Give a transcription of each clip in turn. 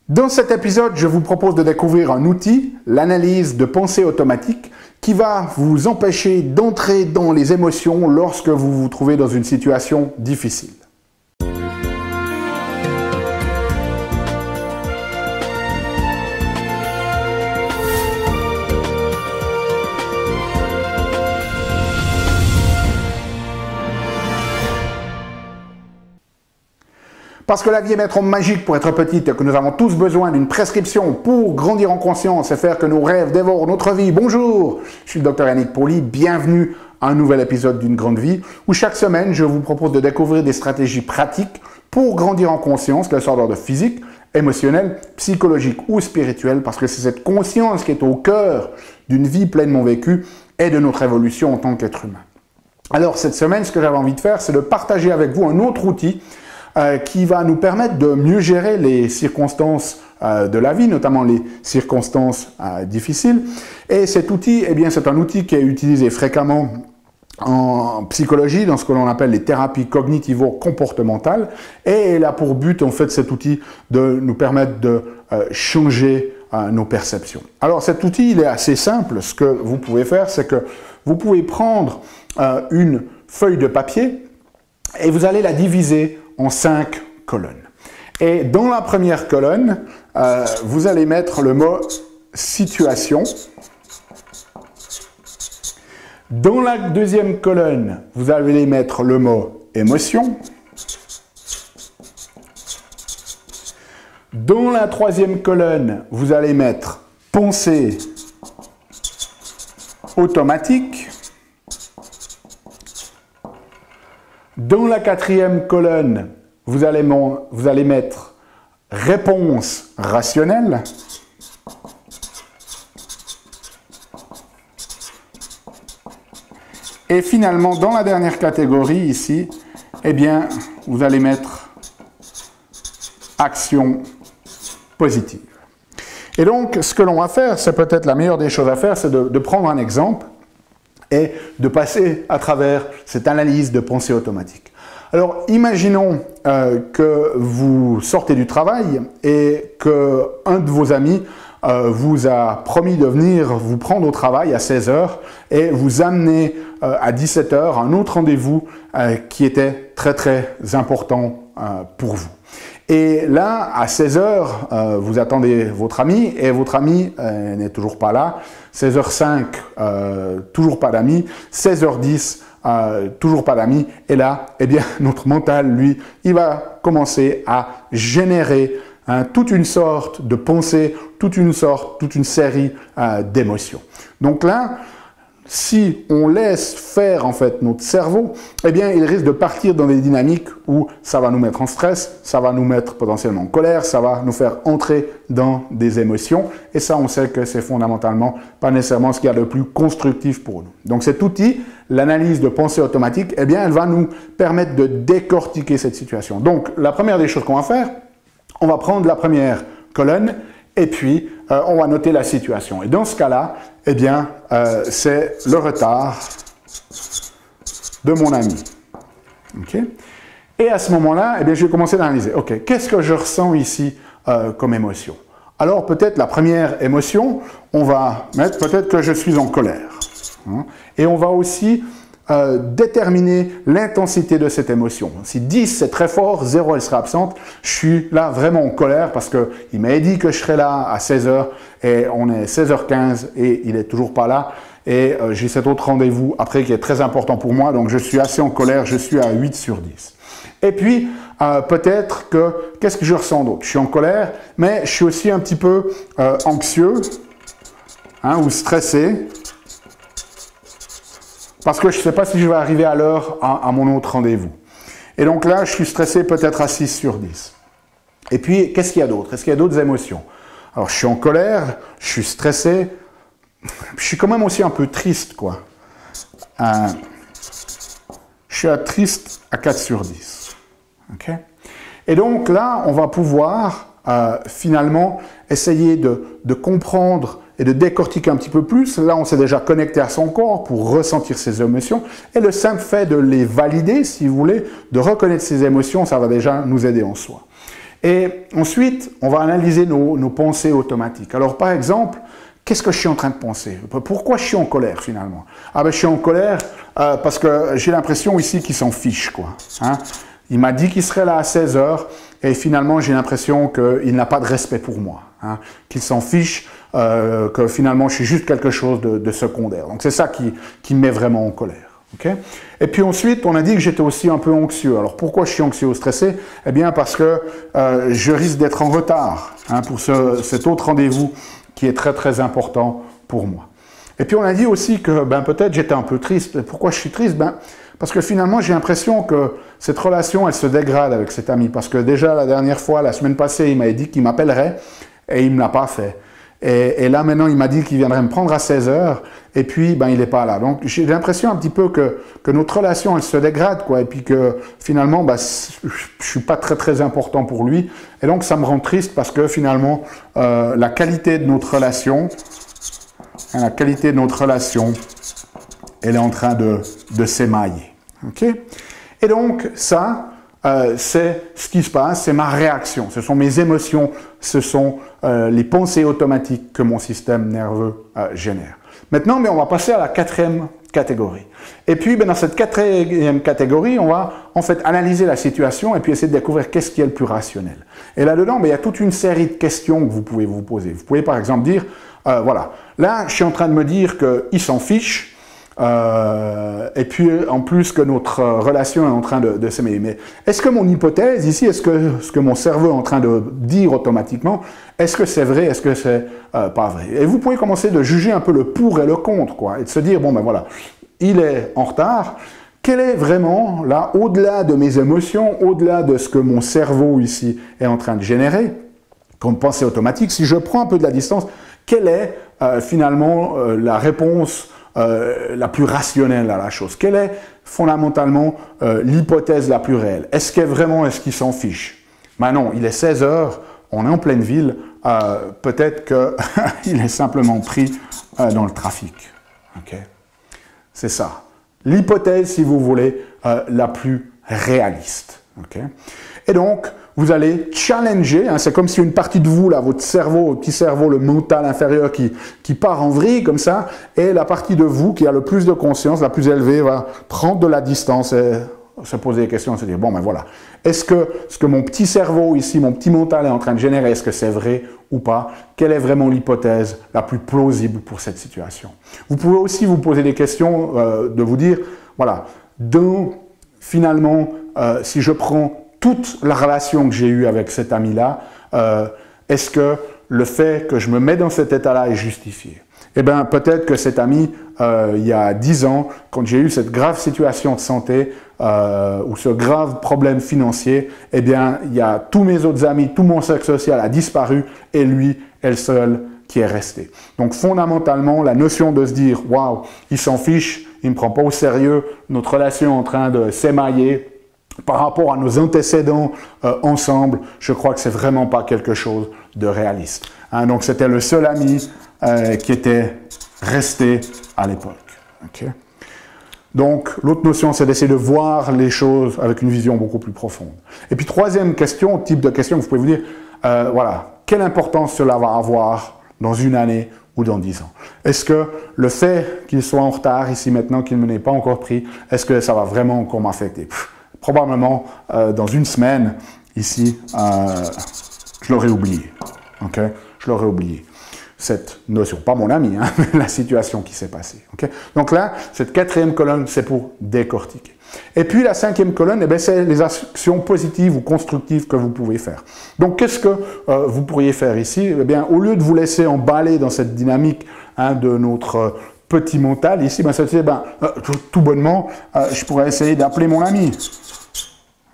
Dans cet épisode, je vous propose de découvrir un outil, l'analyse de pensée automatique, qui va vous empêcher d'entrer dans les émotions lorsque vous vous trouvez dans une situation difficile. Parce que la vie est maître magique pour être petite et que nous avons tous besoin d'une prescription pour grandir en conscience et faire que nos rêves dévorent notre vie. Bonjour, je suis le Dr Yannick Pauly, bienvenue à un nouvel épisode d'une grande vie où chaque semaine je vous propose de découvrir des stratégies pratiques pour grandir en conscience, qu'elles soient d'ordre physique, émotionnel, psychologique ou spirituel, parce que c'est cette conscience qui est au cœur d'une vie pleinement vécue et de notre évolution en tant qu'être humain. Alors cette semaine, ce que j'avais envie de faire, c'est de partager avec vous un autre outil qui va nous permettre de mieux gérer les circonstances de la vie, notamment les circonstances difficiles. Et cet outil, eh bien, c'est un outil qui est utilisé fréquemment en psychologie, dans ce que l'on appelle les thérapies cognitivo-comportementales. Et il a pour but, en fait, cet outil de nous permettre de changer nos perceptions. Alors cet outil, il est assez simple. Ce que vous pouvez faire, c'est que vous pouvez prendre une feuille de papier et vous allez la diviser en 5 colonnes. Et dans la première colonne, vous allez mettre le mot « situation ». Dans la deuxième colonne, vous allez mettre le mot « émotion ». Dans la troisième colonne, vous allez mettre « pensée automatique ». Dans la quatrième colonne, vous allez mettre « réponse rationnelle ». Et finalement, dans la dernière catégorie ici, eh bien, vous allez mettre « action positive ». Et donc, ce que l'on va faire, c'est peut-être la meilleure des choses à faire, c'est de prendre un exemple et de passer à travers cette analyse de pensée automatique. Alors, imaginons que vous sortez du travail et qu'un de vos amis vous a promis de venir vous prendre au travail à 16 h et vous amener à 17 h un autre rendez-vous qui était très très important pour vous. Et là, à 16 h, vous attendez votre ami et votre ami n'est toujours pas là. 16h05, toujours pas d'amis. 16h10, toujours pas d'amis. Et là, eh bien, notre mental, lui, il va commencer à générer toute une sorte de pensée, toute une série d'émotions. Donc là, si on laisse faire en fait notre cerveau, eh bien, il risque de partir dans des dynamiques où ça va nous mettre en stress, ça va nous mettre potentiellement en colère, ça va nous faire entrer dans des émotions. Et ça, on sait que c'est fondamentalement pas nécessairement ce qu'il y a de plus constructif pour nous. Donc cet outil, l'analyse de pensée automatique, eh bien, elle va nous permettre de décortiquer cette situation. Donc la première des choses qu'on va faire, on va prendre la première colonne et puis on va noter la situation. Et dans ce cas-là, eh bien, c'est le retard de mon ami. Okay? Et à ce moment-là, eh bien, je vais commencer à analyser. OK, qu'est-ce que je ressens ici comme émotion? Alors, peut-être la première émotion, on va mettre peut-être que je suis en colère. Hein? Et on va aussi déterminer l'intensité de cette émotion. Si 10 c'est très fort, 0 elle sera absente, je suis là vraiment en colère parce qu'il m'avait dit que je serais là à 16 h et on est 16h15 et il est toujours pas là et j'ai cet autre rendez-vous après qui est très important pour moi, donc je suis assez en colère, je suis à 8 sur 10. Et puis peut-être que, qu'est-ce que je ressens d'autre? Je suis en colère, mais je suis aussi un petit peu anxieux ou stressé. Parce que je ne sais pas si je vais arriver à l'heure à mon autre rendez-vous. Et donc là, je suis stressé peut-être à 6 sur 10. Et puis, qu'est-ce qu'il y a d'autre? Est-ce qu'il y a d'autres émotions? Alors, je suis en colère, je suis stressé, je suis quand même aussi un peu triste, quoi. Je suis triste à 4 sur 10. Okay? Et donc là, on va pouvoir finalement essayer de comprendre et de décortiquer un petit peu plus. Là, on s'est déjà connecté à son corps pour ressentir ses émotions. Et le simple fait de les valider, si vous voulez, de reconnaître ses émotions, ça va déjà nous aider en soi. Et ensuite, on va analyser nos pensées automatiques. Alors, par exemple, qu'est-ce que je suis en train de penser? Pourquoi je suis en colère, finalement? Ah ben, je suis en colère parce que j'ai l'impression ici qu'il s'en fiche, quoi. Hein? Il m'a dit qu'il serait là à 16 heures, et finalement, j'ai l'impression qu'il n'a pas de respect pour moi, hein? Qu'il s'en fiche, que finalement, je suis juste quelque chose de secondaire. Donc, c'est ça qui me met vraiment en colère. Okay? Et puis ensuite, on a dit que j'étais aussi un peu anxieux. Alors, pourquoi je suis anxieux ou stressé? Eh bien, parce que je risque d'être en retard, hein, pour cet autre rendez-vous qui est très, très important pour moi. Et puis, on a dit aussi que peut-être j'étais un peu triste. Pourquoi je suis triste? Parce que finalement, j'ai l'impression que cette relation, elle se dégrade avec cet ami. Parce que déjà, la dernière fois, la semaine passée, il m'avait dit qu'il m'appellerait et il ne me l'a pas fait. Et là, maintenant, il m'a dit qu'il viendrait me prendre à 16 heures et puis, il n'est pas là. Donc, j'ai l'impression un petit peu que notre relation, elle se dégrade, quoi. Et puis que finalement, je ne suis pas très, très important pour lui. Et donc, ça me rend triste parce que finalement, la qualité de notre relation, elle est en train de s'émailler. Okay? Et donc, ça, c'est ce qui se passe, c'est ma réaction. Ce sont mes émotions, ce sont les pensées automatiques que mon système nerveux génère. Maintenant, on va passer à la quatrième catégorie. Et puis, dans cette quatrième catégorie, on va en fait analyser la situation et puis essayer de découvrir qu'est-ce qui est le plus rationnel. Et là-dedans, il y a toute une série de questions que vous pouvez vous poser. Vous pouvez par exemple dire, voilà, là, je suis en train de me dire qu'il s'en fiche, et puis en plus que notre relation est en train de s'émailler. Mais est-ce que mon hypothèse ici, est-ce que ce que mon cerveau est en train de dire automatiquement, est-ce que c'est vrai, est-ce que c'est pas vrai? Et vous pouvez commencer de juger un peu le pour et le contre, quoi, et de se dire, voilà, il est en retard, quel est vraiment, là, au-delà de mes émotions, au-delà de ce que mon cerveau ici est en train de générer, comme pensée automatique, si je prends un peu de la distance, quelle est finalement la réponse la plus rationnelle à la chose? Quelle est fondamentalement l'hypothèse la plus réelle? Est-ce qu'il s'en fiche? Non, il est 16 heures, on est en pleine ville, peut-être qu'il est simplement pris dans le trafic. Okay? C'est ça. L'hypothèse, si vous voulez, la plus réaliste. Okay? Et donc, vous allez challenger, hein, c'est comme si une partie de vous, là, votre cerveau, votre petit cerveau, le mental inférieur qui part en vrille comme ça, et la partie de vous qui a le plus de conscience, la plus élevée, va prendre de la distance et se poser des questions, se dire, voilà, est-ce que ce que mon petit cerveau ici, mon petit mental est en train de générer, est-ce que c'est vrai ou pas? Quelle est vraiment l'hypothèse la plus plausible pour cette situation? Vous pouvez aussi vous poser des questions, de vous dire, voilà, finalement, si je prends toute la relation que j'ai eue avec cet ami-là, est-ce que le fait que je me mets dans cet état-là est justifié? Eh bien, peut-être que cet ami, il y a 10 ans, quand j'ai eu cette grave situation de santé, ou ce grave problème financier, eh bien, il y a tous mes autres amis, tout mon cercle social a disparu, et lui est le seul qui est resté. Donc, fondamentalement, la notion de se dire, waouh, il s'en fiche, il ne me prend pas au sérieux, notre relation est en train de s'émailler, par rapport à nos antécédents ensemble, je crois que c'est vraiment pas quelque chose de réaliste. Hein, donc c'était le seul ami qui était resté à l'époque. Okay? Donc l'autre notion, c'est d'essayer de voir les choses avec une vision beaucoup plus profonde. Et puis troisième question, type de question que vous pouvez vous dire, voilà, quelle importance cela va avoir dans une année ou dans 10 ans? Est-ce que le fait qu'il soit en retard ici maintenant, qu'il ne m'ait pas encore pris, est-ce que ça va vraiment encore m'affecter? Probablement, dans une semaine, ici, je l'aurais oublié. Okay? Je l'aurais oublié. Cette notion, pas mon ami, hein, mais la situation qui s'est passée. Okay? Donc là, cette quatrième colonne, c'est pour décortiquer. Et puis la cinquième colonne, c'est les actions positives ou constructives que vous pouvez faire. Donc qu'est-ce que vous pourriez faire ici? Eh bien, au lieu de vous laisser emballer dans cette dynamique, hein, de notre petit mental, ici, ça se dit, tout bonnement, je pourrais essayer d'appeler mon ami.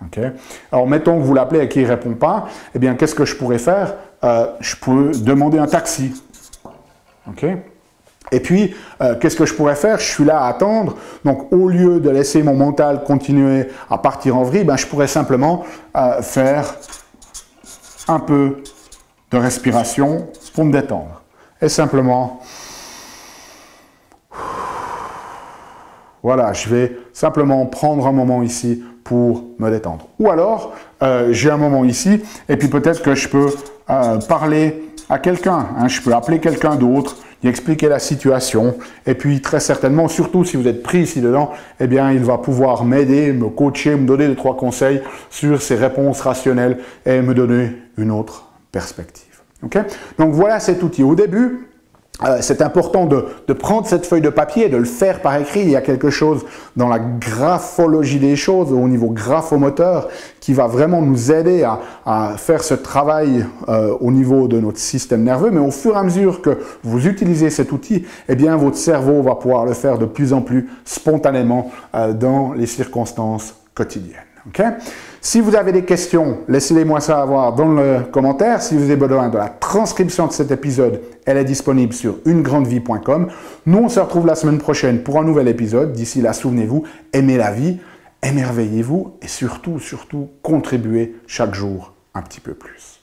Okay. Alors, mettons que vous l'appelez et qu'il ne répond pas, eh bien, qu'est-ce que je pourrais faire? Je peux demander un taxi. Okay. Et puis, qu'est-ce que je pourrais faire? Je suis là à attendre. Donc, au lieu de laisser mon mental continuer à partir en vrille, je pourrais simplement faire un peu de respiration pour me détendre. Et simplement, voilà, je vais simplement prendre un moment ici pour me détendre. Ou alors, j'ai un moment ici, et puis peut-être que je peux parler à quelqu'un, hein, je peux appeler quelqu'un d'autre, lui expliquer la situation, et puis très certainement, surtout si vous êtes pris ici dedans, eh bien il va pouvoir m'aider, me coacher, me donner 2-3 conseils sur ses réponses rationnelles et me donner une autre perspective. Okay? Donc voilà cet outil. Au début, c'est important de prendre cette feuille de papier et de le faire par écrit. Il y a quelque chose dans la graphologie des choses, au niveau graphomoteur, qui va vraiment nous aider à faire ce travail au niveau de notre système nerveux. Mais au fur et à mesure que vous utilisez cet outil, eh bien, votre cerveau va pouvoir le faire de plus en plus spontanément dans les circonstances quotidiennes. Okay? Si vous avez des questions, laissez-les-moi savoir dans le commentaire. Si vous avez besoin de la transcription de cet épisode, elle est disponible sur unegrandevie.com. Nous, on se retrouve la semaine prochaine pour un nouvel épisode. D'ici là, souvenez-vous, aimez la vie, émerveillez-vous et surtout, contribuez chaque jour un petit peu plus.